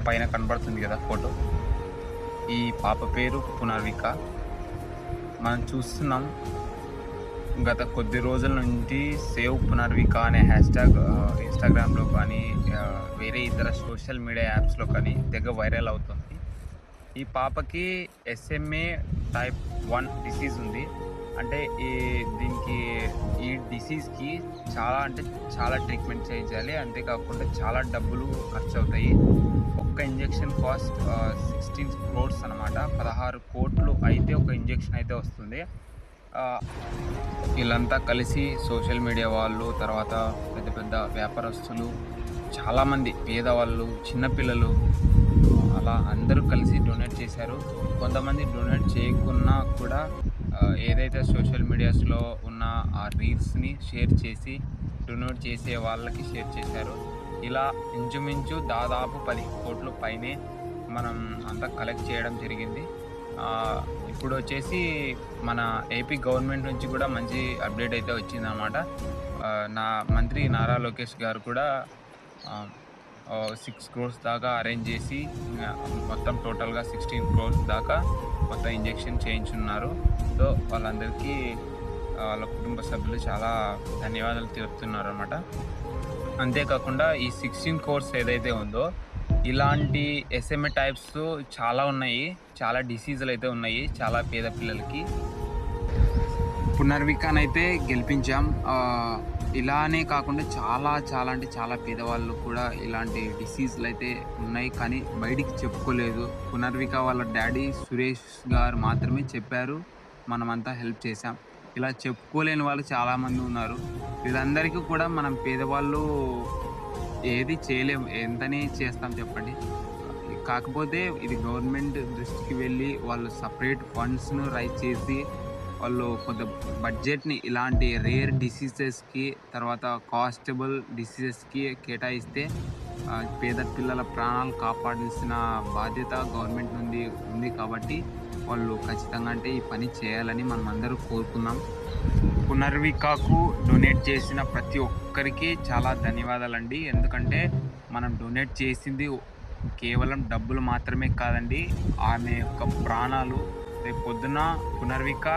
పైన కనబడుతుంది కదా ఫోటో. ఈ పాప పేరు పునర్విక. మనం చూస్తున్నాం గత కొద్ది రోజుల నుంచి సేవ్ పునర్విక అనే హ్యాష్ట్యాగ్ ఇన్స్టాగ్రామ్లో కానీ వేరే ఇతర సోషల్ మీడియా యాప్స్లో కానీ తెగ వైరల్ అవుతుంది. ఈ పాపకి SMA టైప్ 1 డిసీజ్ ఉంది. అంటే దీనికి ఈ డిసీజ్కి చాలా ట్రీట్మెంట్ చేయించాలి. అంతేకాకుండా చాలా డబ్బులు ఖర్చు అవుతాయి. ఒక్క ఇంజెక్షన్ కాస్ట్ 16 crores అనమాట. 16 కోట్లు అయితే ఒక ఇంజెక్షన్ అయితే వస్తుంది. వీళ్ళంతా కలిసి సోషల్ మీడియా వాళ్ళు, తర్వాత పెద్ద పెద్ద వ్యాపారస్తులు, చాలామంది పేదవాళ్ళు, చిన్నపిల్లలు, అలా అందరూ కలిసి డొనేట్ చేశారు. కొంతమంది డొనేట్ చేయకున్నా కూడా ఏదైతే సోషల్ మీడియాస్లో ఉన్న ఆ రీల్స్ని షేర్ చేసి డొనేట్ చేసే వాళ్ళకి షేర్ చేశారు. ఇలా ఇంచుమించు దాదాపు 10 కోట్ల పైనే మనం అంతా కలెక్ట్ చేయడం జరిగింది. ఇప్పుడు వచ్చేసి మన ఏపీ గవర్నమెంట్ నుంచి కూడా మంచి అప్డేట్ అయితే వచ్చిందన్నమాట. నా మంత్రి నారా లోకేష్ గారు కూడా 6 crores దాకా అరేంజ్ చేసి మొత్తం టోటల్గా 16 crores దాకా మొత్తం ఇంజెక్షన్ చేయించున్నారు. సో వాళ్ళందరికీ వాళ్ళ కుటుంబ సభ్యులు చాలా ధన్యవాదాలు తెలుపుతున్నారు అన్నమాట. అంతేకాకుండా ఈ 16 crores ఏదైతే ఉందో ఇలాంటి SMA టైప్స్ చాలా ఉన్నాయి. చాలా డిసీజులు అయితే ఉన్నాయి చాలా పేద పిల్లలకి. పునర్వికనైతే గెలిపించాం. ఇలానే కాకుండా చాలా పేదవాళ్ళు కూడా ఇలాంటి డిసీజులు అయితే ఉన్నాయి, కానీ బయటికి చెప్పుకోలేదు. పునర్విక వాళ్ళ డాడీ సురేష్ గారు మాత్రమే చెప్పారు, మనమంతా హెల్ప్ చేశాం. ఇలా చెప్పుకోలేని వాళ్ళు చాలామంది ఉన్నారు. వీళ్ళందరికీ కూడా మనం పేదవాళ్ళు ఏది చేయలేము, ఎంతనే చేస్తాం చెప్పండి. కాకపోతే ఇది గవర్నమెంట్ దృష్టికి వెళ్ళి వాళ్ళు సపరేట్ ఫండ్స్ను రైజ్ చేసి వాళ్ళు కొంత బడ్జెట్ని ఇలాంటి రేర్ డిసీజెస్కి, తర్వాత కాస్టబుల్ డిసీజెస్కి కేటాయిస్తే పేద పిల్లల ప్రాణాలు కాపాడాల్సిన బాధ్యత గవర్నమెంట్ నుండి ఉంది. కాబట్టి వాళ్ళు ఖచ్చితంగా అంటే ఈ పని చేయాలని మనం అందరూ కోరుకుందాం. పునర్వికకు డొనేట్ చేసిన ప్రతి ఒక్కరికి చాలా ధన్యవాదాలండి. ఎందుకంటే మనం డొనేట్ చేసింది కేవలం డబ్బులు మాత్రమే కాదండి, ఆమె యొక్క ప్రాణాలు. రేపు పొద్దున పునర్విక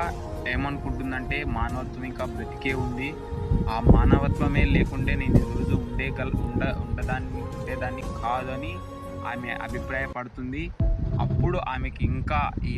ఏమనుకుంటుందంటే మానవత్వం ఇంకా బ్రతికే ఉంది, ఆ మానవత్వమే లేకుంటే నేను ఈరోజు ఉండేదాన్ని కాదని ఆమె అభిప్రాయపడుతుంది. అప్పుడు ఆమెకి ఇంకా ఈ